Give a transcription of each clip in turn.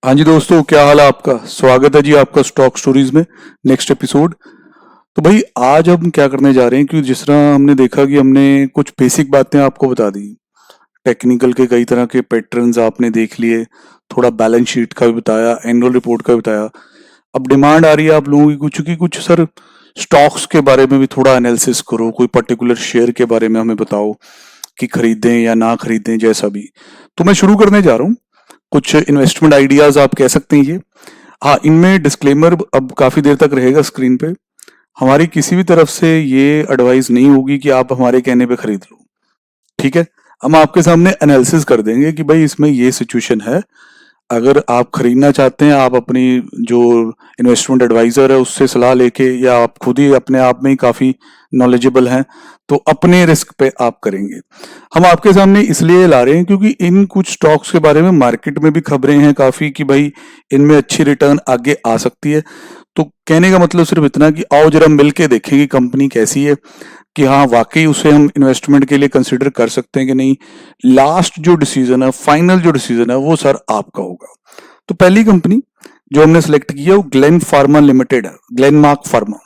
हाँ जी दोस्तों, क्या हाल है आपका। स्वागत है जी आपका स्टॉक स्टोरीज में नेक्स्ट एपिसोड। तो भाई आज हम क्या करने जा रहे हैं कि जिस तरह हमने देखा कि हमने कुछ बेसिक बातें आपको बता दी, टेक्निकल के कई तरह के पैटर्न्स आपने देख लिए, थोड़ा बैलेंस शीट का भी बताया, एनुअल रिपोर्ट का भी बताया। अब डिमांड आ रही है आप लोगों की कुछ कि कुछ सर स्टॉक्स के बारे में भी थोड़ा एनालिसिस करो, कोई पर्टिकुलर शेयर के बारे में हमें बताओ कि खरीदें या ना खरीदें, जैसा भी। तो मैं शुरू करने जा रहा हूँ। कुछ इन्वेस्टमेंट आइडियाज आप कह सकते हैं ये। हाँ, इनमें डिस्क्लेमर अब काफी देर तक रहेगा स्क्रीन पे। हमारी किसी भी तरफ से ये एडवाइस नहीं होगी कि आप हमारे कहने पे खरीद लो, ठीक है। हम आपके सामने एनालिसिस कर देंगे कि भाई इसमें ये सिचुएशन है। अगर आप खरीदना चाहते हैं, आप अपनी जो इन्वेस्टमेंट एडवाइजर है उससे सलाह लेके, या आप खुद ही अपने आप में ही काफी नॉलेजेबल हैं, तो अपने रिस्क पे आप करेंगे। हम आपके सामने इसलिए ला रहे हैं क्योंकि इन कुछ स्टॉक्स के बारे में मार्केट में भी खबरें हैं काफी कि भाई इनमें अच्छी रिटर्न आगे आ सकती है। तो कहने का मतलब सिर्फ इतना कि आओ जरा मिलके देखें कि कंपनी कैसी है, कि हाँ वाकई उसे हम इन्वेस्टमेंट के लिए कंसिडर कर सकते हैं कि नहीं। लास्ट जो डिसीजन है, फाइनल जो डिसीजन है, वो सर आपका होगा। तो पहली कंपनी जो हमने सेलेक्ट की है वो ग्लेन फार्मा लिमिटेड है, ग्लेनमार्क फार्मा।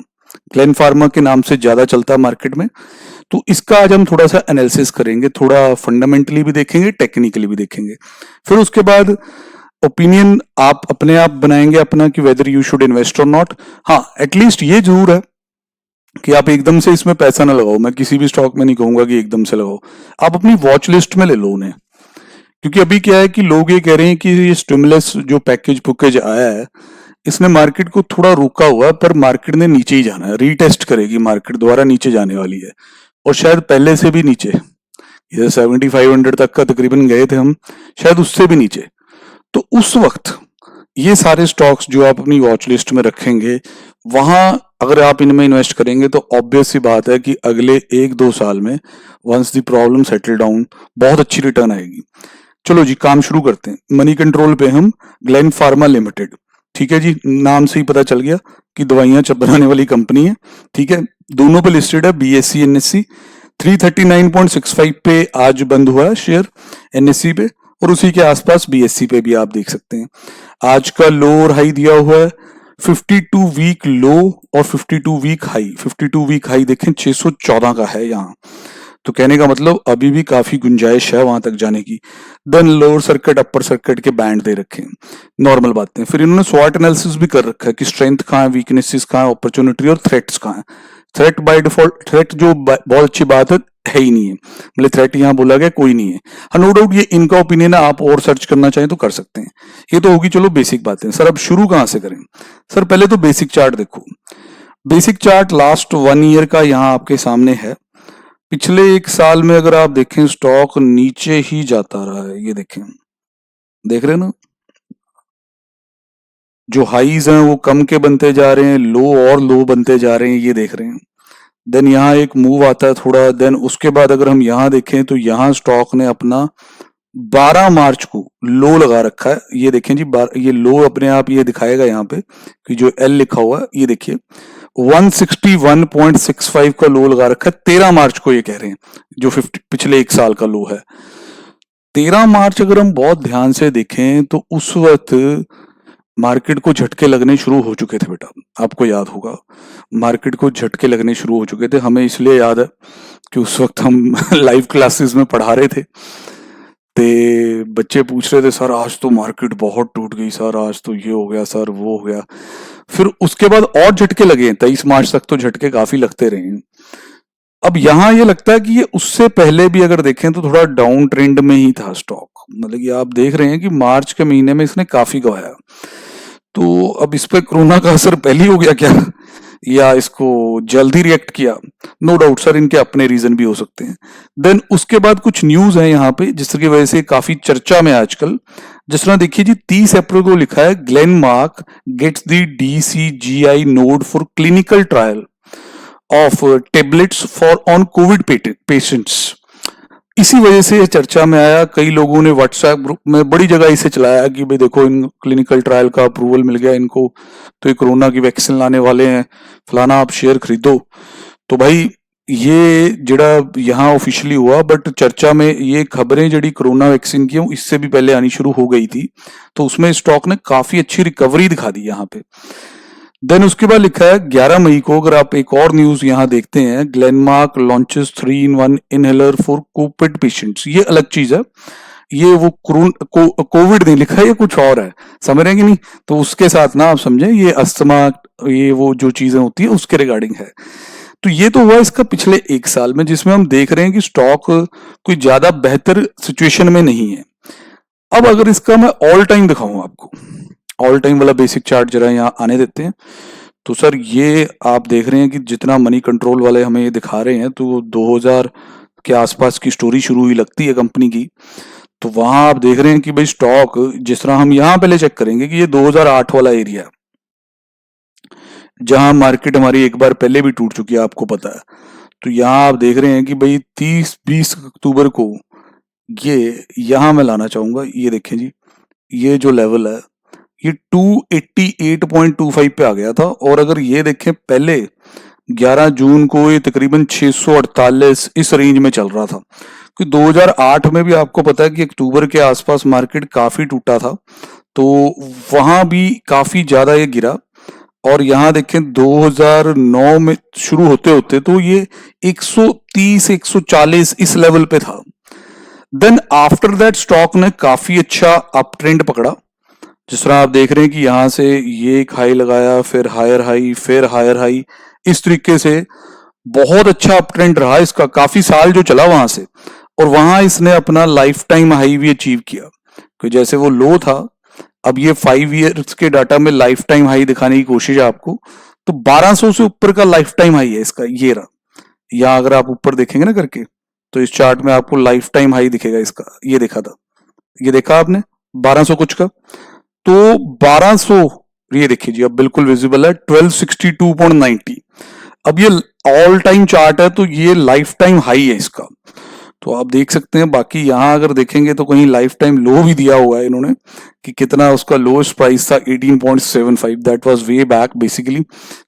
ग्लेन फार्मा के नाम से ज्यादा चलता है मार्केट में। तो इसका आज हम थोड़ा सा एनालिसिस करेंगे, थोड़ा फंडामेंटली भी देखेंगे, टेक्निकली भी देखेंगे। फिर उसके बाद ओपिनियन आप अपने आप बनाएंगे अपना कि वेदर यू शुड इन्वेस्ट और नॉट। हाँ, एटलीस्ट ये जरूर है कि आप एकदम से इसमें पैसा ना लगाओ। मैं किसी भी स्टॉक में नहीं कहूंगा कि एकदम से लगाओ, आप अपनी वॉच लिस्ट में ले लो उन्हें। क्योंकि अभी क्या है कि लोग ये कह रहे हैं कि ये स्टिमुलस जो पैकेज आया है, इसने मार्केट को थोड़ा रोका हुआ है, पर मार्केट ने नीचे ही जाना है। रीटेस्ट करेगी मार्केट, दोबारा नीचे जाने वाली है, और शायद पहले से भी नीचे। ये 7500 तक का तकरीबन गए थे हम, शायद उससे भी नीचे। तो उस वक्त ये सारे स्टॉक्स जो आप अपनी वॉच लिस्ट में रखेंगे, वहां अगर आप इनमें इन्वेस्ट करेंगे तो ऑब्वियस सी बात है कि अगले 1-2 साल में once the problem settle down, बहुत अच्छी रिटर्न आएगी। चलो जी, काम शुरू करते हैं। मनी कंट्रोल पे हम ग्लेन फार्मा लिमिटेड, ठीक है जी, नाम से ही पता चल गया कि दवाइयां बनाने वाली कंपनी है, ठीक है। दोनों पे लिस्टेड है, बीएससी एनएससी। 339.65 पे आज बंद हुआ है शेयर एनएससी पे, और उसी के आसपास बीएससी पे भी आप देख सकते हैं। आज का लो और हाई दिया हुआ है 52 वीक लो और 52 वीक हाई। 52 वीक हाई देखें 614 का है यहाँ। तो कहने का मतलब अभी भी काफी गुंजाइश है वहां तक जाने की। Then lower circuit upper circuit के बैंड दे रखे हैं, नॉर्मल बातें। फिर इन्होंने स्वॉट एनालिसिस भी कर रखा है कि स्ट्रेंथ कहाँ है, वीकनेसेस कहाँ है, अपॉर्चुनिटी और थ्रेट्स कहाँ है। थ्रेट बाय डिफॉल्ट, थ्रेट जो बहुत अच्छी बात है ही नहीं है, मतलब थ्रेट यहाँ बोला गया कोई नहीं है। हाँ, नो डाउट ये इनका ओपिनियन है, आप और सर्च करना चाहें तो कर सकते हैं। ये तो होगी चलो बेसिक बातें। सर अब शुरू कहाँ से करें। सर पहले तो बेसिक चार्ट देखो। बेसिक चार्ट लास्ट 1 ईयर का यहाँ आपके सामने है। पिछले 1 साल में अगर आप देखें, स्टॉक नीचे ही जाता रहा है। ये देखें, देख रहे हैं ना, जो हाईज हैं वो कम के बनते जा रहे हैं, लो और लो बनते जा रहे हैं, ये देख रहे हैं। देन यहाँ एक मूव आता है थोड़ा, देन उसके बाद अगर हम यहाँ देखें तो यहाँ स्टॉक ने अपना 12 मार्च को लो लगा रखा है। ये देखें जी, ये लो अपने आप ये दिखाएगा यहाँ पे कि जो एल लिखा हुआ है, ये देखिए 161.65 का लो लगा रखा है 13 मार्च को। ये कह रहे हैं जो पिछले 1 साल का लो है 13 मार्च। अगर हम बहुत ध्यान से देखें तो उस वक्त मार्केट को झटके लगने शुरू हो चुके थे बेटा, आपको याद होगा। मार्केट को झटके लगने शुरू हो चुके थे, हमें इसलिए याद है कि उस वक्त हम लाइव क्लासेस में पढ़ा रहे थे। ते बच्चे पूछ रहे थे सर आज तो मार्केट बहुत टूट गई सर, आज तो ये हो गया सर, वो हो गया। फिर उसके बाद और झटके लगे, 23 मार्च तक तो झटके काफी लगते रहे हैं। अब यहाँ ये लगता है कि ये उससे पहले भी अगर देखें तो थोड़ा डाउन ट्रेंड में ही था स्टॉक। मतलब ये आप देख रहे हैं कि मार्च के महीने में इसने काफी गवाया। तो अब इस पे कोरोना का असर पहले ही हो गया क्या, या इसको जल्दी रिएक्ट किया। नो डाउट सर इनके अपने रीजन भी हो सकते हैं। देन उसके बाद कुछ न्यूज है यहाँ पे जिसकी वजह से काफी चर्चा में आजकल। जिस तरह देखिए जी, 30 अप्रैल को लिखा है Glenmark gets the DCGI nod for clinical trial of tablets for on Covid patients. इसी वजह से ये चर्चा में आया। कई लोगों ने व्हाट्सएप ग्रुप में बड़ी जगह इसे चलाया कि भाई देखो इन क्लिनिकल ट्रायल का अप्रूवल मिल गया इनको, तो ये कोरोना की वैक्सीन लाने वाले हैं, फलाना आप शेयर खरीदो। तो भाई ये जड़ा यहाँ ऑफिशियली हुआ, बट चर्चा में ये खबरें जड़ी कोरोना वैक्सीन की इससे भी पहले आनी शुरू हो गई थी, तो उसमें स्टॉक ने काफी अच्छी रिकवरी दिखा दी यहाँ पे। देन उसके बाद लिखा है 11 मई को, अगर आप एक और न्यूज यहाँ देखते हैं, Glenmark launches 3-in-1 inhaler for Covid patients. ये अलग चीज है, ये वो कोविड नहीं लिखा है, ये कुछ और है, समझ रहे हैं कि नहीं? तो उसके साथ ना आप समझें, ये अस्थमा, ये वो जो चीजें होती है उसके रिगार्डिंग है। तो ये तो हुआ इसका पिछले एक साल में, जिसमें हम देख रहे हैं कि स्टॉक कोई ज्यादा बेहतर सिचुएशन में नहीं है। अब अगर इसका मैं ऑल टाइम दिखाऊं आपको, ऑल टाइम वाला बेसिक चार्ट जरा यहाँ आने देते हैं, तो सर ये आप देख रहे हैं कि जितना मनी कंट्रोल वाले हमें ये दिखा रहे हैं, तो 2000 के आसपास की स्टोरी शुरू हुई लगती है कंपनी की। तो वहां आप देख रहे हैं कि भाई स्टॉक, जिस तरह हम यहाँ पहले चेक करेंगे कि ये 2008 वाला एरिया है, जहां मार्केट हमारी एक बार पहले भी टूट चुकी है, आपको पता है। तो यहाँ आप देख रहे हैं कि भाई 30-20 अक्टूबर को ये यहाँ मैं लाना चाहूंगा, ये देखें जी, ये जो लेवल है ये 288.25 पे आ गया था। और अगर ये देखें पहले 11 जून को ये तकरीबन 648 इस रेंज में चल रहा था। कि 2008 में भी आपको पता है कि अक्टूबर के आसपास मार्केट काफी टूटा था, तो वहां भी काफी ज्यादा ये गिरा। और यहाँ देखें 2009 में शुरू होते होते तो ये 130-140 इस लेवल पे था। देन आफ्टर दैट स्टॉक ने काफी अच्छा अप ट्रेंड पकड़ा, जिस तरह आप देख रहे हैं कि यहां से ये एक हाई लगाया, फिर हायर हाई, फिर हायर हाई, इस तरीके से बहुत अच्छा अप ट्रेंड रहा इसका, काफी साल जो चला वहां से। और वहां इसने अपना लाइफ टाइम हाई भी अचीव किया, कि जैसे वो लो था, अब ये 5 ईयर्स के डाटा में लाइफ टाइम हाई दिखाने की कोशिश है आपको, तो 1200 से ऊपर का लाइफ टाइम हाई है इसका, ये रहा। या अगर आप ऊपर देखेंगे ना करके, तो इस चार्ट में आपको लाइफ टाइम हाई दिखेगा इसका, ये देखा था, ये देखा आपने 1200 कुछ का। तो 1200, ये देखिए जी, अब बिल्कुल विजिबल है 1262.90। अब ये ऑल टाइम चार्ट है, तो ये लाइफ टाइम हाई है इसका। तो आप देख सकते हैं, बाकी यहां अगर देखेंगे तो कहीं लाइफ टाइम लो भी दिया हुआ है इन्होंने, कि कितना उसका लोएस्ट प्राइस था 18.75, that was way back basically.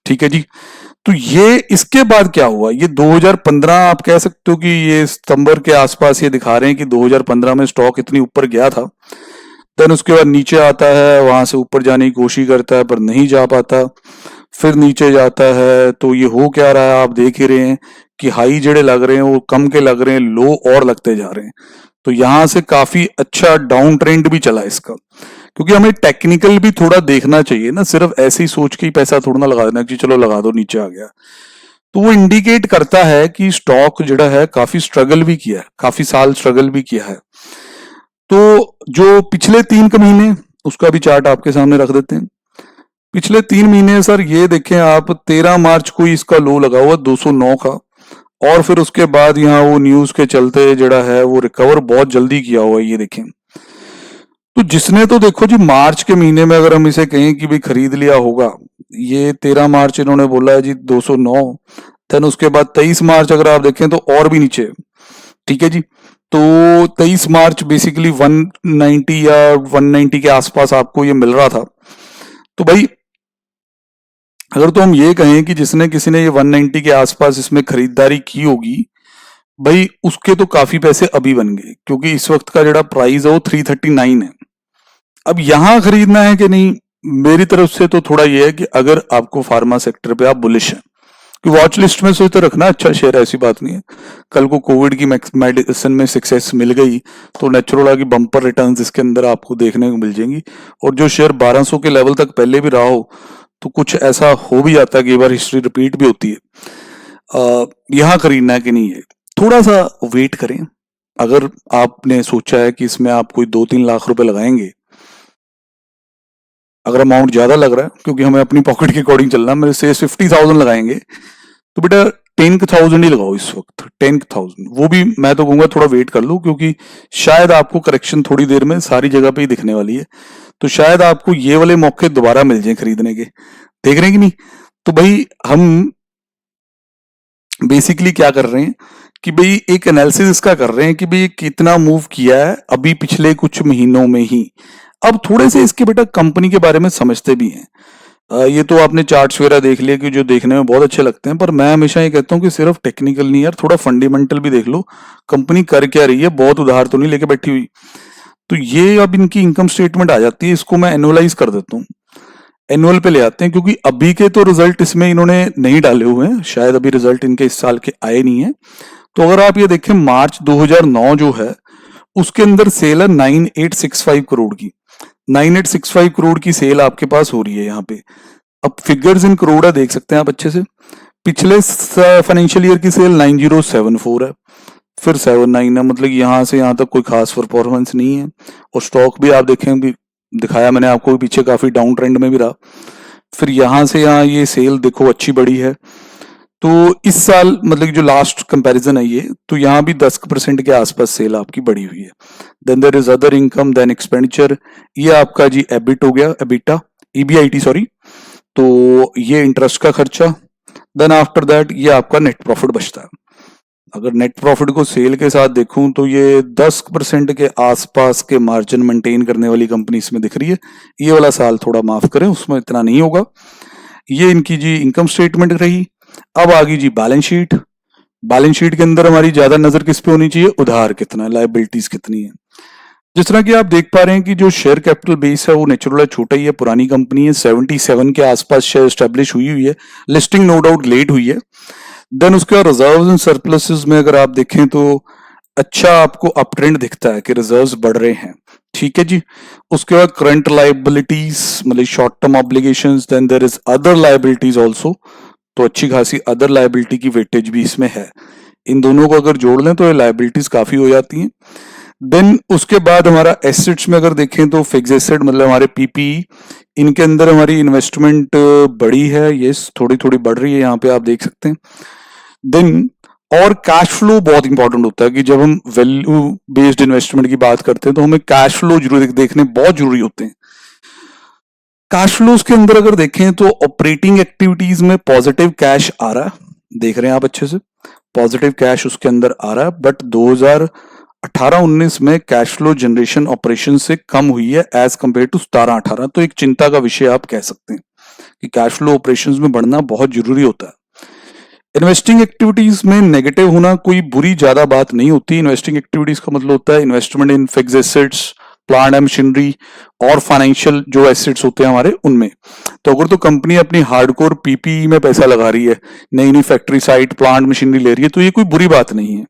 ठीक है जी। तो ये इसके बाद क्या हुआ, ये 2015 आप कह सकते हो कि ये सितंबर के आसपास ये दिखा रहे हैं कि 2015 में स्टॉक इतनी ऊपर गया था। देन उसके बाद नीचे आता है, वहां से ऊपर जाने की कोशिश करता है पर नहीं जा पाता, फिर नीचे जाता है। तो ये हो क्या रहा है, आप देख ही रहे हैं कि हाई जड़े लग रहे हैं वो कम के लग रहे हैं, लो और लगते जा रहे हैं। तो यहां से काफी अच्छा डाउन ट्रेंड भी चला इसका, क्योंकि हमें टेक्निकल भी थोड़ा देखना चाहिए ना, सिर्फ ऐसे ही सोच के ही पैसा थोड़ा ना लगा देना कि चलो लगा दो नीचे आ गया। तो वो इंडिकेट करता है कि स्टॉक जड़ा है काफी स्ट्रगल भी किया है, काफी साल स्ट्रगल भी किया है। तो जो पिछले 3 महीने, उसका भी चार्ट आपके सामने रख देते हैं। पिछले 3 महीने सर ये देखें आप, 13 मार्च को ही इसका लो लगा हुआ 209 का, और फिर उसके बाद यहाँ वो न्यूज के चलते जड़ा है वो रिकवर बहुत जल्दी किया हुआ है, ये देखें। तो जिसने तो देखो जी मार्च के महीने में अगर हम इसे कहें कि भाई खरीद लिया होगा, ये 13 मार्च इन्होंने बोला है जी 209, देन उसके बाद 23 मार्च अगर आप देखें तो और भी नीचे। ठीक है जी। तो 23 मार्च बेसिकली 190 या 190 के आसपास आपको ये मिल रहा था। तो भाई अगर तो हम ये कहें कि जिसने किसी ने ये 190 के आसपास इसमें खरीदारी की होगी, भाई उसके तो काफी पैसे अभी बन गए, क्योंकि इस वक्त का जड़ा प्राइस है वो 339 है। अब यहां खरीदना है कि नहीं, मेरी तरफ से तो थोड़ा ये है कि अगर आपको फार्मा सेक्टर पे आप बुलिश हैं, कि वॉच लिस्ट में से तो रखना, अच्छा शेयर है, ऐसी बात नहीं है। कल को कोविड की मेडिसिन में सक्सेस मिल गई तो नेचुरल है कि बम्पर रिटर्न्स इसके अंदर आपको देखने को मिल जाएंगी। और जो शेयर 1200 के लेवल तक पहले भी रहा हो, तो कुछ ऐसा हो भी जाता है कि एक बार हिस्ट्री रिपीट भी होती है। यहाँ खरीदना है कि नहीं है, थोड़ा सा वेट करें। अगर आपने सोचा है कि इसमें आप कोई 2-3 लाख रुपए लगाएंगे, अगर अमाउंट ज्यादा लग रहा है, क्योंकि हमें अपनी पॉकेट के अकॉर्डिंग चलना है, मेरे से 50,000 लगाएंगे, तो बेटा 10,000 ही लगाओ इस वक्त, 10,000। वो भी मैं तो कहूंगा थोड़ा वेट कर लो, क्योंकि शायद आपको करेक्शन थोड़ी देर में सारी जगह पे ही दिखने वाली है, तो शायद आपको ये वाले मौके दोबारा मिल जाए खरीदने के। देख रहे हैं कि नहीं? तो भाई हम बेसिकली क्या कर रहे हैं कि भाई एक एनालिसिस इसका कर रहे हैं कि भाई कितना मूव किया है अभी पिछले कुछ महीनों में ही। अब थोड़े से इसके बेटा कंपनी के बारे में समझते भी हैं। ये तो आपने चार्ट्स वगैरह देख लिए कि जो देखने में बहुत अच्छे लगते हैं, पर मैं हमेशा ये कहता हूँ कि सिर्फ टेक्निकल नहीं यार, थोड़ा फंडामेंटल भी देख लो। कंपनी कर क्या रही है, बहुत उधार तो नहीं लेके बैठी हुई। तो ये अब इनकी इनकम स्टेटमेंट आ जाती है, इसको मैं एनुअलाइज कर देता हूँ, एनुअल पे ले आते हैं, क्योंकि अभी के तो रिजल्ट इसमें इन्होंने नहीं डाले हुए हैं, शायद अभी रिजल्ट इनके इस साल के आए नहीं है। तो अगर आप ये देखें मार्च 2009 जो है उसके अंदर सेल है 9865 करोड़ की। 9865 करोड़ की सेल आपके पास हो रही है यहाँ पे। अब फिगर्स इन करोड़ है, देख सकते हैं आप अच्छे से। पिछले फाइनेंशियल ईयर की सेल 9074 है, फिर 79 है, मतलब यहाँ से यहाँ तक कोई खास परफॉर्मेंस नहीं है। और स्टॉक भी आप देखें भी, दिखाया मैंने आपको, पीछे काफी डाउन ट्रेंड में भी रहा। फिर यहाँ से यहाँ ये सेल देखो अच्छी बढ़ी है। तो इस साल मतलब जो लास्ट कंपैरिजन है ये, तो यहाँ भी 10% के आसपास सेल आपकी बढ़ी हुई है। Then there is other income, then expenditure, ये आपका जी एबिट हो गया, एबिटा, ईबीआईटी सॉरी। तो ये इंटरेस्ट का खर्चा। देन आफ्टर दैट ये आपका नेट प्रॉफिट बचता है। अगर नेट प्रॉफिट को सेल के साथ देखूं तो ये 10% के आसपास के मार्जिन मेंटेन करने वाली कंपनी इसमें दिख रही है। ये वाला साल थोड़ा माफ करें, उसमें इतना नहीं होगा। ये इनकी जी इनकम स्टेटमेंट रही। अब आ गई जी बैलेंस शीट। बैलेंस शीट के अंदर हमारी ज्यादा नजर किस पे होनी चाहिए, उधार कितना है, लायबिलिटीज कितनी है। जिस तरह की आप देख पा रहे हैं कि जो शेयर कैपिटल बेस है वो नेचुरल है, छोटा ही है, पुरानी कंपनी है, 77 के आसपास शेयर स्टैब्लिश हुई है। लिस्टिंग नो डाउट लेट हुई है। देन उसके बाद रिजर्व्स एंड सरप्लसेस में अगर आप देखें तो अच्छा आपको अप ट्रेंड दिखता है कि रिजर्व्स बढ़ रहे हैं, ठीक है जी। उसके बाद करंट लायबिलिटीज मतलब short term obligations, then there is other liabilities also, तो अच्छी खासी अदर लायबिलिटी की वेटेज भी इसमें है। इन दोनों को अगर जोड़ लें तो ये लायबिलिटीज काफी हो जाती हैं। देन उसके बाद हमारा एसेट्स में अगर देखें तो फिक्स एसेट मतलब हमारे पीपीई, इनके अंदर हमारी इन्वेस्टमेंट बढ़ी है, ये थोड़ी थोड़ी बढ़ रही है, यहाँ पे आप देख सकते हैं। देन और कैश फ्लो बहुत इंपॉर्टेंट होता है कि जब हम वैल्यू बेस्ड इन्वेस्टमेंट की बात करते हैं तो हमें कैश फ्लो जरूर देखने बहुत जरूरी होते हैं। कैश फ्लोज के अंदर अगर देखें तो ऑपरेटिंग एक्टिविटीज में पॉजिटिव कैश आ रहा है, देख रहे हैं आप अच्छे से, पॉजिटिव कैश उसके अंदर आ रहा है। बट 2018-19 में कैश फ्लो जनरेशन ऑपरेशन से कम हुई है एज कंपेयर टू 17-18। तो एक चिंता का विषय आप कह सकते हैं कि कैश फ्लो ऑपरेशंस में बढ़ना बहुत जरूरी होता है। इन्वेस्टिंग एक्टिविटीज में नेगेटिव होना कोई बुरी ज्यादा बात नहीं होती। इन्वेस्टिंग एक्टिविटीज का मतलब होता है investment in fix assets, plant and machinery और फाइनेंशियल जो एसेट्स होते हैं हमारे उनमें। तो अगर तो कंपनी अपनी हार्डकोर पीपीई में पैसा लगा रही है, नई नई फैक्ट्री साइट प्लांट मशीनरी ले रही है, तो ये कोई बुरी बात नहीं है।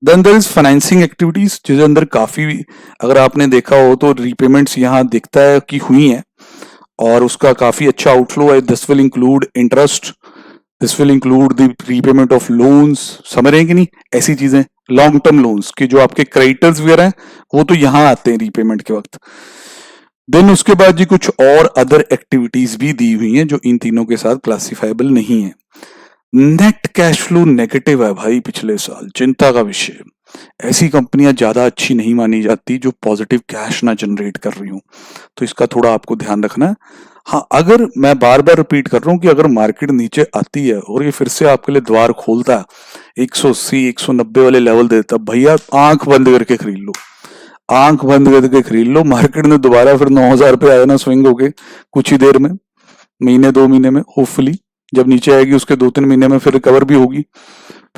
Then there is financing activities, जिसके अंदर काफी अगर आपने देखा हो तो रीपेमेंट्स यहाँ दिखता है कि हुई हैं और उसका काफी अच्छा आउटफ्लो है। This will include interest, this will include the repayment of loans, समझ रहे हैं कि नहीं, ऐसी चीजें, लॉन्ग टर्म लोन्स के जो आपके क्रेडिटर्स वगैरह हैं वो तो यहाँ आते हैं रीपेमेंट के वक्त। देन उसके बाद जी कुछ और अदर एक्टिविटीज भी दी हुई हैं जो इन तीनों के साथ क्लासिफाइबल नहीं है। नेट कैश फ्लो नेगेटिव है भाई पिछले साल, चिंता का विषय। ऐसी कंपनियां ज्यादा अच्छी नहीं मानी जाती जो पॉजिटिव कैश ना जनरेट कर रही हूं, तो इसका थोड़ा आपको ध्यान रखना है। हाँ, अगर मैं बार बार रिपीट कर रहा हूं कि अगर मार्केट नीचे आती है और ये फिर से आपके लिए द्वार खोलता है 180 190 वाले लेवल देता, भैया आंख बंद करके खरीद लो, आंख बंद करके खरीद लो। मार्केट ने दोबारा फिर 9000 पे आया ना स्विंग होके कुछ ही देर में, महीने 2 महीने में, होपफुली जब नीचे आएगी उसके 2-3 महीने में फिर रिकवर भी होगी,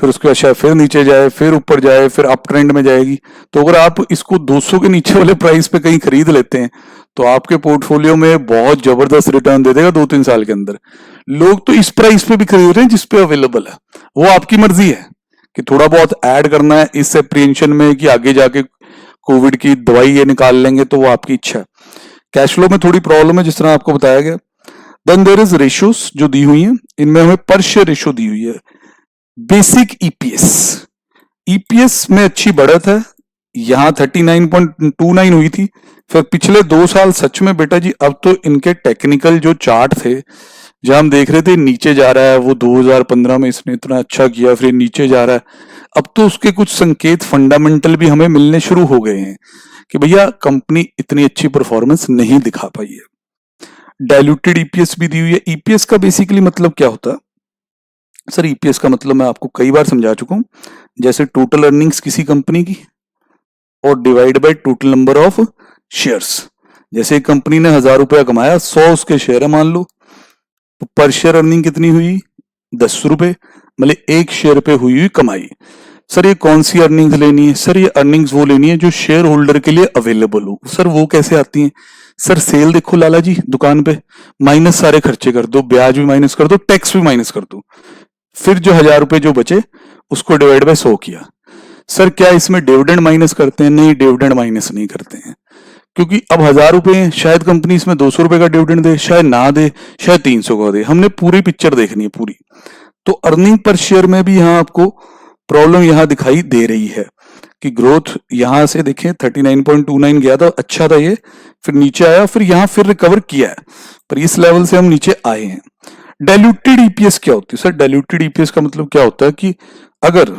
फिर उसके बाद शायद फिर नीचे जाए, फिर ऊपर जाए, फिर अप ट्रेंड में जाएगी। तो अगर आप इसको 200 के नीचे वाले प्राइस पे कहीं खरीद लेते हैं तो आपके पोर्टफोलियो में बहुत जबरदस्त रिटर्न दे देगा 2-3 साल के अंदर। लोग तो इस प्राइस पे भी खरीद रहे हैं जिस पे अवेलेबल है, वो आपकी मर्जी है कि थोड़ा बहुत ऐड करना है इस एप्रीहेंशन में कि आगे जाके कोविड की दवाई ये निकाल लेंगे, तो वो आपकी इच्छा है। कैश फ्लो में थोड़ी प्रॉब्लम है जिस तरह आपको बताया गया। देन देयर इज रेशियोज जो दी हुई हैं, इनमें हमें पर शेयर रेशियो दी हुई है। बेसिक ईपीएस, ईपीएस में अच्छी बढ़त है, यहां 39.29 हुई थी। फिर पिछले 2 साल सच में बेटा जी अब तो इनके टेक्निकल जो चार्ट थे जहां हम देख रहे थे नीचे जा रहा है, वो 2015 में इसने इतना अच्छा किया फिर नीचे जा रहा है, अब तो उसके कुछ संकेत फंडामेंटल भी हमें मिलने शुरू हो गए हैं कि भैया कंपनी इतनी अच्छी परफॉर्मेंस नहीं दिखा पाई है। डाइल्यूटेड ईपीएस भी दी हुई है। ईपीएस का बेसिकली मतलब क्या होता है सर? ईपीएस का मतलब मैं आपको कई बार समझा चुका हूं, जैसे टोटल अर्निंग्स किसी कंपनी की और divide by total number of shares. जैसे कंपनी ने 1000 रुपया कमाया, 100 उसके शेयर है मान लो, तो पर शेयर अर्निंग कितनी हुई? 10 रुपए, मतलब एक शेयर पे हुई हुई कमाई। सर ये कौन सी अर्निंग्स लेनी है? सर ये अर्निंग्स वो लेनी है जो शेयर होल्डर के लिए अवेलेबल हो। सर वो कैसे आती हैं? सर सेल देखो लाला जी दुकान पे, माइनस सारे खर्चे कर दो, ब्याज भी माइनस कर दो, टैक्स भी माइनस कर दो, फिर जो 1000 रुपए जो बचे उसको डिवाइड बाय 100 किया। सर क्या इसमें डिविडेंड माइनस करते हैं? नहीं, डिविडेंड माइनस नहीं करते हैं, क्योंकि अब 1000 रुपए हैं, शायद कंपनी इसमें 200 रुपए का डिविडेंड दे, शायद ना दे, शायद 300 का दे। हमने पूरी पिक्चर देखनी है पूरी। तो अर्निंग पर शेयर में भी यहाँ आपको प्रॉब्लम यहाँ दिखाई दे रही है कि ग्रोथ यहाँ से देखें 39.29 गया था, अच्छा था ये, फिर नीचे आया, फिर यहाँ फिर रिकवर किया है, पर इस लेवल से हम नीचे आए हैं। डाइल्यूटेड ईपीएस क्या होती है? सर डाइल्यूटेड ईपीएस का मतलब क्या होता है कि अगर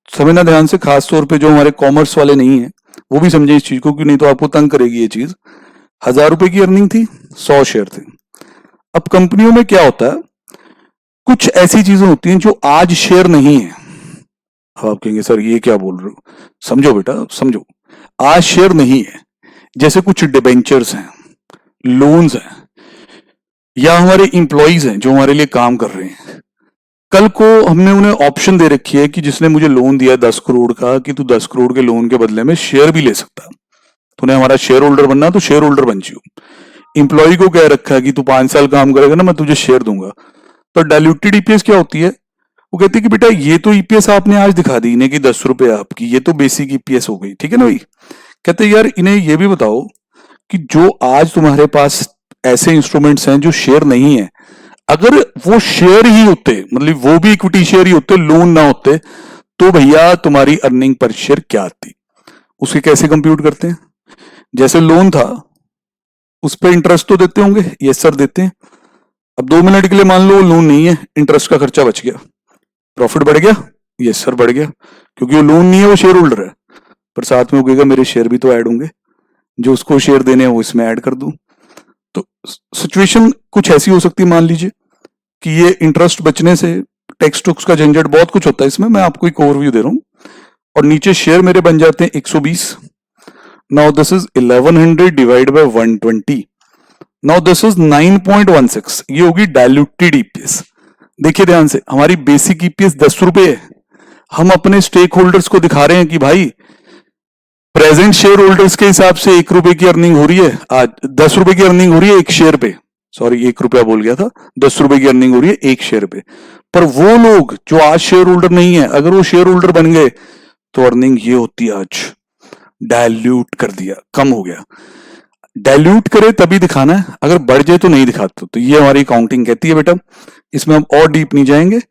समझना ध्यान से, खास तौर पे जो हमारे कॉमर्स वाले नहीं है वो भी समझे इस चीज को, कि नहीं तो आपको तंग करेगी ये चीज। 1000 रुपए की अर्निंग थी, 100 शेयर थे। अब कंपनियों में क्या होता है, कुछ ऐसी चीजें होती हैं जो आज शेयर नहीं है। अब आप कहेंगे सर ये क्या बोल रहे हो? समझो बेटा समझो, आज शेयर नहीं है, जैसे कुछ डिबेंचर्स हैं, लोन्स हैं, या हमारे इंप्लॉइज हैं जो हमारे लिए काम कर रहे हैं। कल को हमने उन्हें ऑप्शन दे रखी है कि जिसने मुझे लोन दिया 10 करोड़ का, कि तू 10 करोड़ के लोन के बदले में शेयर भी ले सकता, तूने हमारा शेयर होल्डर बनना तो शेयर होल्डर बन जियो। इंप्लॉय को कह रखा है कि तू 5 साल काम करेगा ना, मैं तुझे शेयर दूंगा। तो डाइल्यूटेड ईपीएस क्या होती है? वो कहती है कि बेटा ये तो ईपीएस आपने आज दिखा दी इन्हें कि 10 रुपए आपकी, ये तो बेसिक ईपीएस हो गई, ठीक है ना भाई। कहते यार इन्हें ये भी बताओ कि जो आज तुम्हारे पास ऐसे इंस्ट्रूमेंट्स हैं जो शेयर नहीं है, अगर वो शेयर ही होते, मतलब वो भी इक्विटी शेयर ही होते, लोन ना होते, तो भैया तुम्हारी अर्निंग पर शेयर क्या आती? उसके कैसे कंप्यूट करते हैं? जैसे लोन था उस पर इंटरेस्ट तो देते होंगे, यस सर देते हैं। अब 2 मिनट के लिए मान लो लोन नहीं है, इंटरेस्ट का खर्चा बच गया, प्रॉफिट बढ़ गया, यस सर बढ़ गया, क्योंकि वो लोन नहीं है, वो शेयर होल्डर है। पर साथ में वो कहेगा मेरे शेयर भी तो ऐड होंगे, जो उसको शेयर देने हैं वो इसमें ऐड कर दूं। तो सिचुएशन कुछ ऐसी हो सकती है, मान लीजिए कि ये इंटरेस्ट बचने से टैक्स टुक्स का झंझट बहुत कुछ होता है इसमें, मैं आपको एक ओवरव्यू दे रहा हूं, और नीचे शेयर मेरे बन जाते हैं 120। Now this is 1100 divide by 120। Now this is 9.16, ये होगी डाइल्यूटेड ईपीएस। देखिए ध्यान से, हमारी बेसिक ईपीएस 10 रुपए है, हम अपने स्टेक होल्डर्स को दिखा रहे हैं कि भाई प्रेजेंट शेयर होल्डर्स के हिसाब से 1 रुपए की अर्निंग हो रही है, आज 10 रुपए की अर्निंग हो रही है एक शेयर पे, सॉरी 1 रुपया बोल गया था, 10 रुपए की अर्निंग हो रही है एक शेयर पे। पर वो लोग जो आज शेयर होल्डर नहीं है, अगर वो शेयर होल्डर बन गए तो अर्निंग ये होती है आज, डाइल्यूट कर दिया, कम हो गया। डाइल्यूट करे तभी दिखाना है, अगर बढ़ जाए तो नहीं दिखाते। तो ये हमारी अकाउंटिंग कहती है बेटा, इसमें हम और डीप नहीं जाएंगे।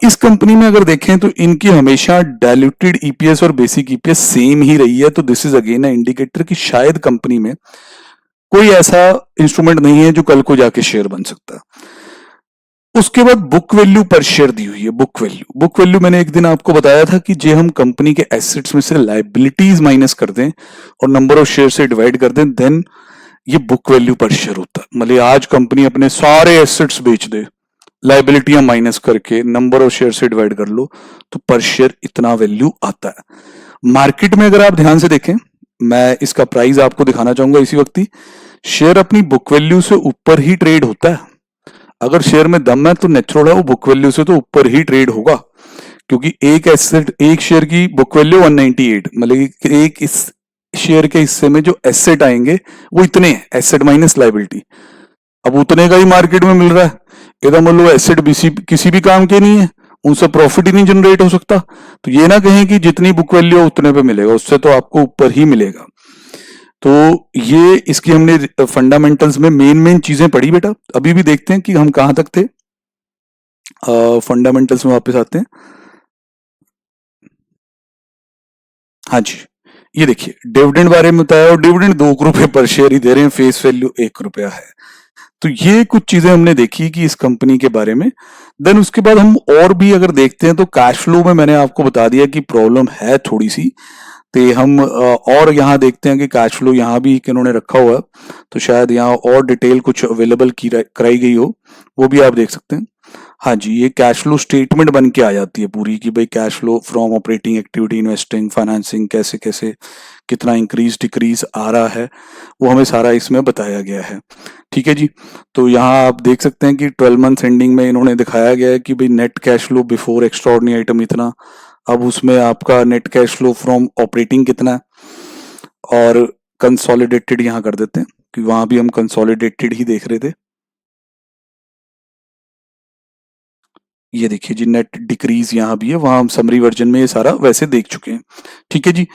इस कंपनी में अगर देखें तो इनकी हमेशा डाइल्यूटेड ईपीएस और बेसिक ईपीएस सेम ही रही है, तो this is again a indicator कि शायद कंपनी में कोई ऐसा इंस्ट्रूमेंट नहीं है जो कल को जाके शेयर बन सकता है। उसके बाद बुक वैल्यू पर शेयर दी हुई है। बुक वैल्यू मैंने एक दिन आपको बताया था कि जे हम कंपनी के एसेट्स में से लाइबिलिटीज माइनस कर दें और नंबर ऑफ शेयर से डिवाइड कर दें, देन ये बुक वैल्यू पर शेयर होता है। मतलब आज कंपनी अपने सारे एसेट्स बेच दे, लाइबिलिटियां माइनस करके नंबर ऑफ शेयर से डिवाइड कर लो, तो पर शेयर इतना वैल्यू आता है। मार्केट में अगर आप ध्यान से देखें, मैं इसका प्राइस आपको दिखाना चाहूंगा इसी वक्त ही, शेयर अपनी बुक वैल्यू से ऊपर ही ट्रेड होता है। अगर शेयर में दम है तो नेचुरल है वो बुक वैल्यू से तो ऊपर ही ट्रेड होगा, क्योंकि एक एसेट, एक शेयर की बुक वैल्यू 198, मतलब एक इस शेयर के हिस्से में जो एसेट आएंगे वो इतने हैं, एसेट माइनस लाइबिलिटी। अब उतने का ही मार्केट में मिल रहा है, एकदम मतलब एसेट किसी भी काम के नहीं है, उनसे प्रॉफिट ही नहीं जनरेट हो सकता। तो ये ना कहें कि जितनी बुक वैल्यू है उतने पे मिलेगा, उससे तो आपको ऊपर ही मिलेगा। तो ये इसकी हमने फंडामेंटल्स में मेन चीजें पढ़ी बेटा। अभी भी देखते हैं कि हम कहां तक थे। फंडामेंटल्स में वापस आते हैं। हाँ जी, ये देखिए डिविडेंड बारे में बताया, और डिविडेंड 2 रुपए पर शेयर ही दे रहे हैं, फेस वैल्यू 1 रुपया है। तो ये कुछ चीजें हमने देखी कि इस कंपनी के बारे में। देन उसके बाद हम और भी अगर देखते हैं तो कैश फ्लो में मैंने आपको बता दिया कि प्रॉब्लम है थोड़ी सी, तो हम और यहाँ देखते हैं कि कैश फ्लो यहाँ भी इन्होंने रखा हुआ है, तो शायद यहाँ और डिटेल कुछ अवेलेबल कराई गई हो, वो भी आप देख सकते हैं। हाँ जी, ये कैश फ्लो स्टेटमेंट बन के आ जाती है पूरी कि भाई cash flow from operating activity, investing, financing, कैसे कैसे कितना इंक्रीज डिक्रीज आ रहा है, वो हमें सारा इसमें बताया गया है। ठीक है जी। तो यहाँ आप देख सकते हैं कि 12 मंथ एंडिंग में इन्होंने दिखाया गया है कि भाई net cash flow before extraordinary item इतना, अब उसमें आपका net cash flow from operating कितना है, और कंसोलिडेटेड यहाँ कर देते हैं कि वहां भी हम कंसोलिडेटेड ही देख रहे थे। ये देखिए जी, नेट डिक्रीज यहाँ भी है, वहां हम समरी वर्जन में ये सारा वैसे देख चुके हैं। ठीक है जी।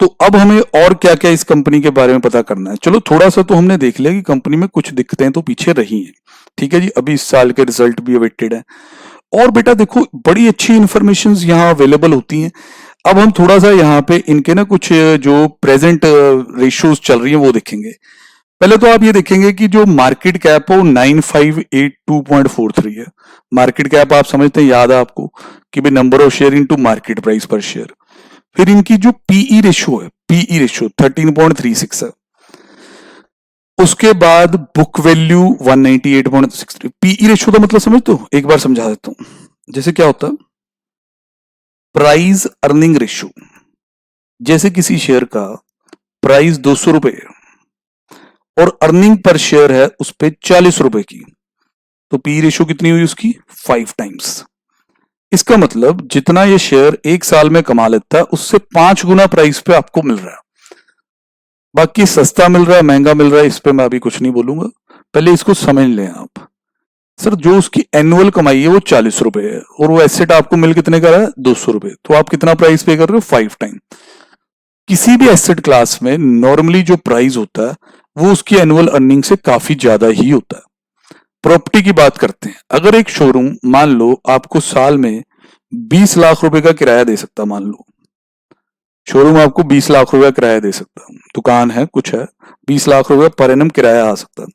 तो अब हमें और क्या क्या इस कंपनी के बारे में पता करना है। चलो थोड़ा सा तो हमने देख लिया कि कंपनी में कुछ दिक्कतें तो पीछे रही हैं। ठीक है जी, अभी इस साल के रिजल्ट भी अवेटेड है। और बेटा देखो, बड़ी अच्छी इंफॉर्मेशन यहाँ अवेलेबल होती हैं। अब हम थोड़ा सा यहाँ पे इनके ना कुछ जो प्रेजेंट रेशियोज चल रही हैं वो देखेंगे। पहले तो आप ये देखेंगे कि जो मार्केट कैप है वो 9582.43 है। मार्केट कैप आप समझते हैं, याद है आपको कि भाई number of share into market price पर शेयर। फिर इनकी जो पीई रेशियो है, पीई रेशियो 13.36 है। उसके बाद बुक वैल्यू 198.63। पीई रेशियो का मतलब समझते हो, एक बार समझा देता हूं। जैसे क्या होता है, प्राइस अर्निंग रेशियो। जैसे किसी शेयर का प्राइस 200 रुपए और अर्निंग पर शेयर है उस पे 40 रुपए की, तो पी रेशियो कितनी हुई उसकी, 5 टाइम्स। इसका मतलब जितना ये शेयर एक साल में कमा लेता है उससे 5 गुना प्राइस पे आपको मिल रहा है। बाकी सस्ता मिल रहा है महंगा मिल रहा है इस पे मैं अभी कुछ नहीं बोलूंगा, पहले इसको समझ लें आप। सर जो उसकी एनुअल कमाई है वो 40 रुपए है और वो एसेट आपको मिल कितने का रहा है, 200 रुपए, तो आप कितना प्राइस पे कर रहे हो, 5 टाइम। किसी भी एसेट क्लास में नॉर्मली जो प्राइस होता है वो उसकी एनुअल अर्निंग से काफी ज्यादा ही होता है। प्रॉपर्टी की बात करते हैं, अगर एक शोरूम मान लो आपको साल में 20 लाख रुपए का किराया दे सकता, मान लो शोरूम आपको 20 लाख रुपए का किराया दे सकता, दुकान है कुछ है, 20 लाख रुपए पर एनम किराया आ सकता,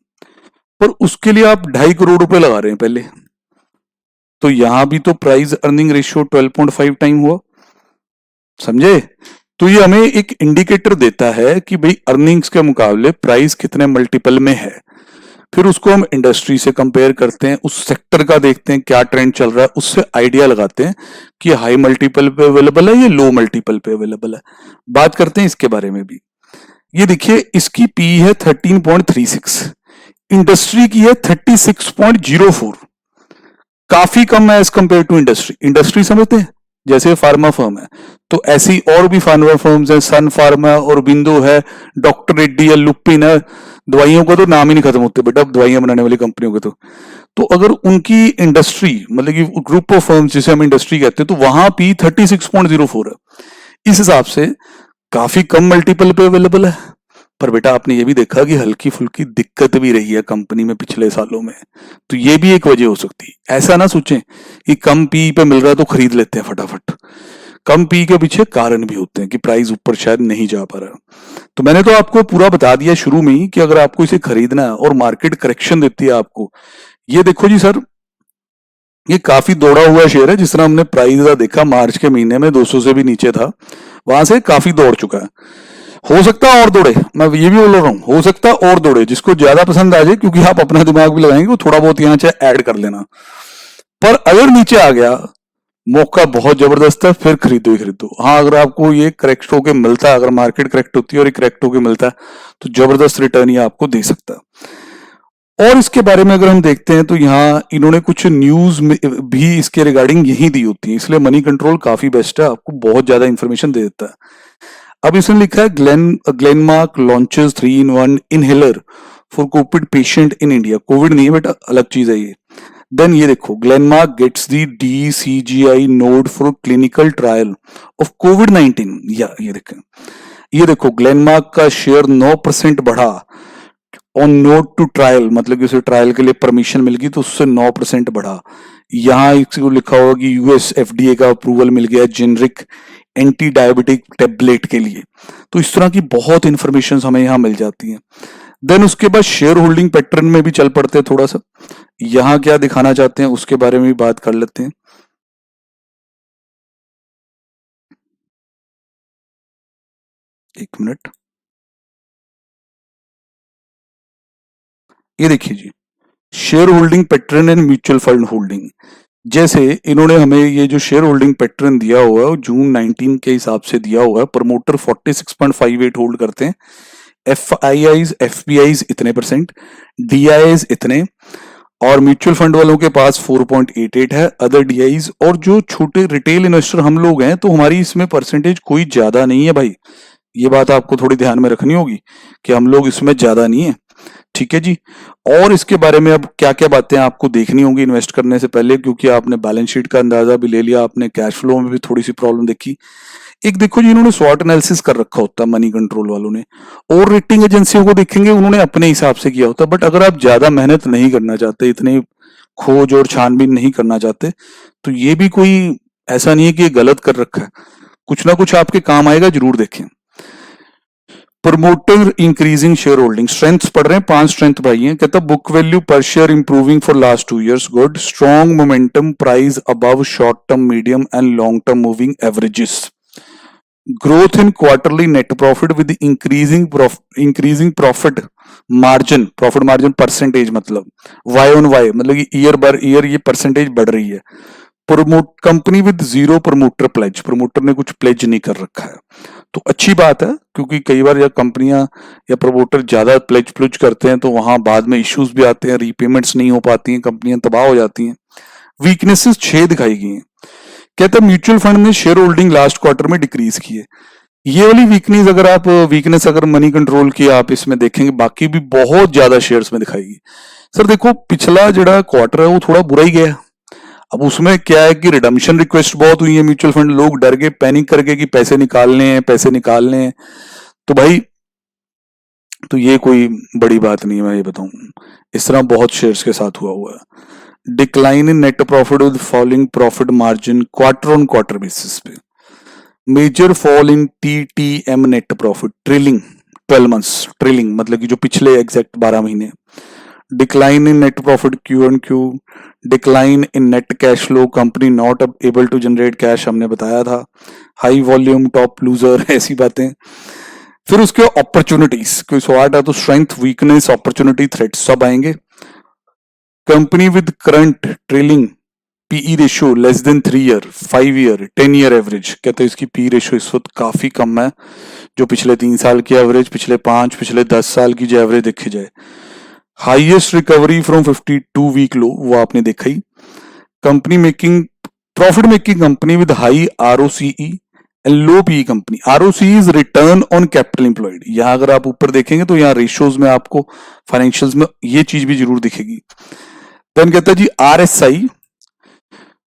पर उसके लिए आप 2.5 करोड़ रुपए लगा रहे हैं पहले, तो यहां भी तो प्राइस अर्निंग रेशियो 12.5 टाइम हुआ। समझे? तो ये हमें एक इंडिकेटर देता है कि भाई अर्निंग्स के मुकाबले प्राइस कितने मल्टीपल में है। फिर उसको हम इंडस्ट्री से कंपेयर करते हैं, उस सेक्टर का देखते हैं क्या ट्रेंड चल रहा है, उससे आइडिया लगाते हैं कि हाई मल्टीपल पे अवेलेबल है या लो मल्टीपल पे अवेलेबल है। बात करते हैं इसके बारे में भी। ये देखिए, इसकी पी है 13.36, इंडस्ट्री की है 36.04, काफी कम है as compare to industry. Industry समझते हैं, जैसे फार्मा फर्म है तो ऐसी और भी फार्मा फर्म्स है, सन फार्मा और बिंदु है, डॉक्टर रेड्डी है, लुपिन है, दवाइयों का तो नाम ही नहीं खत्म होते बेटा, दवाइयां बनाने वाली कंपनियों के तो अगर उनकी इंडस्ट्री मतलब कि ग्रुप ऑफ फर्म्स जिसे हम इंडस्ट्री कहते हैं, तो वहां पी 36.04 है। इस हिसाब से काफी कम मल्टीपल पे अवेलेबल है। पर बेटा आपने ये भी देखा कि हल्की फुल्की दिक्कत भी रही है कंपनी में पिछले सालों में, तो ये भी एक वजह हो सकती है। ऐसा ना सोचें कि कम पी पे मिल रहा है तो खरीद लेते हैं फटाफट। कम पी के पीछे कारण भी होते हैं कि प्राइस ऊपर शायद नहीं जा पा रहा। तो मैंने तो आपको पूरा बता दिया शुरू में ही कि अगर आपको इसे खरीदना है और मार्केट करेक्शन देती है आपको, ये देखो जी सर, ये काफी दौड़ा हुआ शेयर है। जिस तरह हमने प्राइस का देखा मार्च के महीने में 200 से भी नीचे था, वहां से काफी दौड़ चुका है। हो सकता है और दौड़े, मैं ये भी बोल रहा हूँ, हो सकता है और दौड़े, जिसको ज्यादा पसंद आ जाए, क्योंकि आप अपना दिमाग भी लगाएंगे वो थोड़ा बहुत यहाँ चाहे ऐड कर लेना। पर अगर नीचे आ गया, मौका बहुत जबरदस्त है, फिर खरीदो ही खरीदो। हाँ, अगर आपको ये करेक्ट होके मिलता है, अगर मार्केट करेक्ट होती है और ये करेक्ट होके मिलता है, तो जबरदस्त रिटर्न ये आपको दे सकता है। और इसके बारे में अगर हम देखते हैं तो यहाँ इन्होंने कुछ न्यूज भी इसके रिगार्डिंग यही दी होती है, इसलिए मनी कंट्रोल काफी बेस्ट है, आपको बहुत ज्यादा इंफॉर्मेशन दे देता है। अब इसने लिखा है Glenmark launches 3-in-1 inhaler for Covid patient in India. Covid नहीं है बेटा, अलग चीज है ये। देन ये देखो, Glenmark gets the DCGI nod for clinical trial of कोविड-19। या ये देखो ग्लेनमार्क का शेयर 9% बढ़ा ऑन नोट टू ट्रायल, मतलब कि उसे ट्रायल के लिए परमिशन मिल गई तो उससे 9% बढ़ा। यहाँ इसको लिखा होगा कि US FDA का अप्रूवल मिल गया जेनरिक एंटी डायबिटिक टेबलेट के लिए। तो इस तरह की बहुत इंफॉर्मेशन हमें यहाँ मिल जाती हैं। देन उसके बाद शेयर होल्डिंग पैटर्न में भी चल पड़ते हैं थोड़ा सा, यहाँ क्या दिखाना चाहते हैं उसके बारे में भी बात कर लेते हैं। एक मिनट, ये देखिए जी, share holding pattern and mutual fund holding. जैसे इन्होंने हमें ये जो शेयर होल्डिंग पैटर्न दिया हुआ है वो जून 19 के हिसाब से दिया हुआ है। प्रमोटर 46.58 होल्ड करते हैं, F I eyes F P eyes इतने परसेंट, डी आई इतने, और म्यूचुअल फंड वालों के पास 4.88 है, अदर डीआईज। और जो छोटे रिटेल इन्वेस्टर हम लोग हैं तो हमारी इसमें परसेंटेज कोई ज्यादा नहीं है भाई, ये बात आपको थोड़ी ध्यान में रखनी होगी कि हम लोग इसमें ज्यादा नहीं है, ठीक है जी। और इसके बारे में अब क्या क्या बातें आपको देखनी होंगी इन्वेस्ट करने से पहले, क्योंकि आपने बैलेंस शीट का अंदाजा भी ले लिया, आपने कैश फ्लो में भी थोड़ी सी प्रॉब्लम देखी। एक देखो जी, इन्होंने स्वॉट एनालिसिस कर रखा होता है मनी कंट्रोल वालों ने, और रेटिंग एजेंसियों को देखेंगे उन्होंने अपने हिसाब से किया होता है। बट अगर आप ज्यादा मेहनत नहीं करना चाहते, इतने खोज और छानबीन नहीं करना चाहते, तो ये भी कोई ऐसा नहीं है कि ये गलत कर रखा है, कुछ ना कुछ आपके काम आएगा, जरूर देखें। Promoter increasing share holding, strengths पढ़ रहे हैं, 5 स्ट्रेंथ भाई हैं। कहता बुक वैल्यू पर share improving for last 2 years, good, strong momentum, price above short term, medium and long term moving averages, growth in quarterly net profit with increasing profit margin percentage, मतलब y on y, मतलब कि year बार year ये percentage बढ़ रही है। Promote company with zero promoter pledge, promoter ने कुछ प्लेज नहीं कर रखा है, तो अच्छी बात है, क्योंकि कई बार जब कंपनियां या प्रमोटर ज्यादा प्लेज प्लुज करते हैं तो वहां बाद में इश्यूज भी आते हैं, रीपेमेंट्स नहीं हो पाती हैं, कंपनियां तबाह हो जाती हैं। वीकनेसेस 6 दिखाई गई हैं। कहता म्यूचुअल फंड में शेयर होल्डिंग लास्ट क्वार्टर में डिक्रीज की है। ये वाली वीकनेस अगर मनी कंट्रोल की आप इसमें देखेंगे, बाकी भी बहुत ज्यादा शेयर्स में दिखाएगी। सर देखो, पिछला जो क्वार्टर है वो थोड़ा बुरा ही गया। अब उसमें क्या है कि रिडम्पशन रिक्वेस्ट बहुत हुई है, म्यूचुअल फंड लोग डर गए, पैनिक करके कि पैसे निकालने हैं। तो भाई, तो ये कोई बड़ी बात नहीं है, मैं ये बताऊं, इस तरह बहुत शेयर्स के साथ हुआ है। Decline in net profit with falling profit margin quarter on quarter basis पे, major fall in TTM net profit trailing 12 months, trailing मतलब कि जो पिछले एग्जैक्ट 12 महीने, decline in net profit Q and Q, decline in net cash flow, company not able to generate cash, हमने बताया था, high volume top loser, ऐसी बातें। फिर उसके अपॉर्चुनिटीज, कोई सवाल है तो स्ट्रेंथ, वीकनेस, अपॉर्चुनिटी, थ्रेट सब आएंगे। Company with current trailing PE ratio less than 3 year, 5 year, 10 year average, कहते हैं इसकी पी रेशियो इस वक्त काफी कम है, जो पिछले 3 साल की एवरेज, पिछले 5, पिछले 10 साल की जो एवरेज देखी जाए। Highest recovery from 52 week low, वो आपने देखा ही। Company making profit making company with high ROCE and low PE company, ROCE is return on capital employed. यहां अगर आप ऊपर देखेंगे तो यहाँ रेशियोज में आपको फाइनेंशियल्स में ये चीज भी जरूर दिखेगी। देन कहता है जी आरएसआई,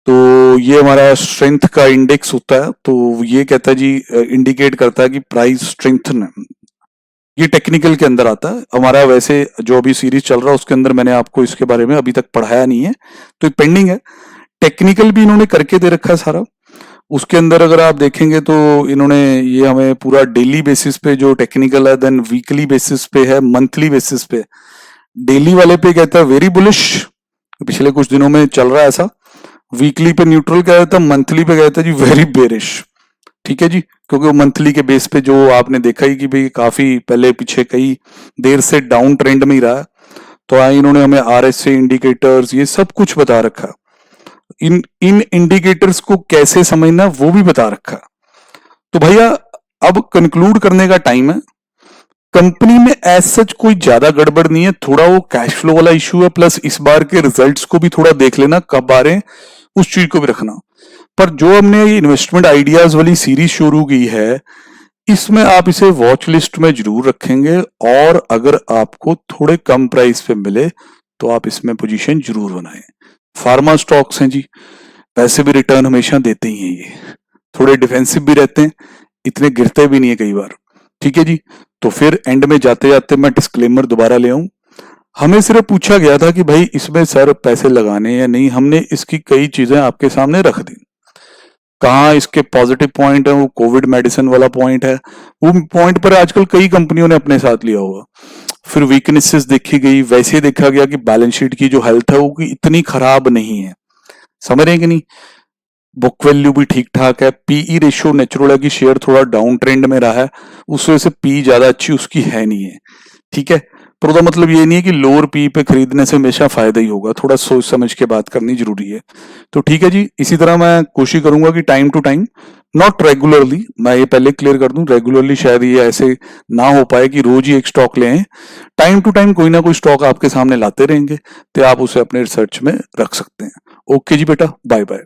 तो ये हमारा स्ट्रेंथ का इंडेक्स होता है, तो ये कहता है जी इंडिकेट करता है कि प्राइस स्ट्रेंथन, ये टेक्निकल के अंदर आता है हमारा। वैसे जो अभी सीरीज चल रहा है उसके अंदर मैंने आपको इसके बारे में अभी तक पढ़ाया नहीं है, तो पेंडिंग है। टेक्निकल भी इन्होंने करके दे रखा है सारा, उसके अंदर अगर आप देखेंगे तो इन्होंने ये हमें पूरा डेली बेसिस पे जो टेक्निकल है, देन वीकली बेसिस पे है, मंथली बेसिस पे। डेली वाले पे कहता है वेरी बुलिश, पिछले कुछ दिनों में चल रहा है ऐसा। वीकली पे न्यूट्रल कह रहा था, मंथली पे कहता है जी वेरी बेरिश, ठीक है जी, क्योंकि वो मंथली के बेस पे जो आपने देखा ही कि भाई काफी पहले पीछे कई देर से डाउन ट्रेंड में ही रहा है, तो इन्होंने हमें आरएसए इंडिकेटर्स ये सब कुछ बता रखा, इन इन इंडिकेटर्स को कैसे समझना वो भी बता रखा। तो भैया अब कंक्लूड करने का टाइम है। कंपनी में एज सच कोई ज्यादा गड़बड़ नहीं है, थोड़ा वो कैश फ्लो वाला इशू है, प्लस इस बार के रिजल्ट्स को भी थोड़ा देख लेना कब आ रहे हैं, उस चीज को भी रखना। पर जो हमने ये इन्वेस्टमेंट आइडियाज वाली सीरीज शुरू की है, इसमें आप इसे वॉच लिस्ट में जरूर रखेंगे, और अगर आपको थोड़े कम प्राइस पे मिले तो आप इसमें पोजीशन जरूर बनाएं। फार्मा स्टॉक्स हैं जी, वैसे भी रिटर्न हमेशा देते ही हैं, ये थोड़े डिफेंसिव भी रहते हैं, इतने गिरते भी नहीं है कई बार, ठीक है जी। तो फिर एंड में जाते जाते मैं डिस्क्लेमर दोबारा ले आऊं, हमें सिर्फ पूछा गया था कि भाई इसमें सर पैसे लगाने या नहीं, हमने इसकी कई चीजें आपके सामने रख दी। कहाँ इसके पॉजिटिव पॉइंट है, वो कोविड मेडिसिन वाला पॉइंट है, वो पॉइंट पर आजकल कई कंपनियों ने अपने साथ लिया हुआ। फिर वीकनेसेस देखी गई, वैसे देखा गया कि बैलेंस शीट की जो हेल्थ है वो इतनी खराब नहीं है, समझ रहे हैं कि नहीं। बुक वैल्यू भी ठीक ठाक है, पीई रेशियो नेचुरल है कि शेयर थोड़ा डाउन ट्रेंड में रहा है, उस वजह से पी ज्यादा अच्छी उसकी है नहीं है, ठीक है। पर उसका मतलब ये नहीं है कि लोअर पी पे खरीदने से हमेशा फायदा ही होगा, थोड़ा सोच समझ के बात करनी जरूरी है। तो ठीक है जी, इसी तरह मैं कोशिश करूंगा कि time to time, not regularly, मैं ये पहले क्लियर कर दूं, रेगुलरली शायद ये ऐसे ना हो पाए कि रोज ही एक स्टॉक ले आए। टाइम टू टाइम कोई ना कोई स्टॉक आपके सामने लाते रहेंगे, तो आप उसे अपने रिसर्च में रख सकते हैं। ओके जी बेटा, बाय बाय।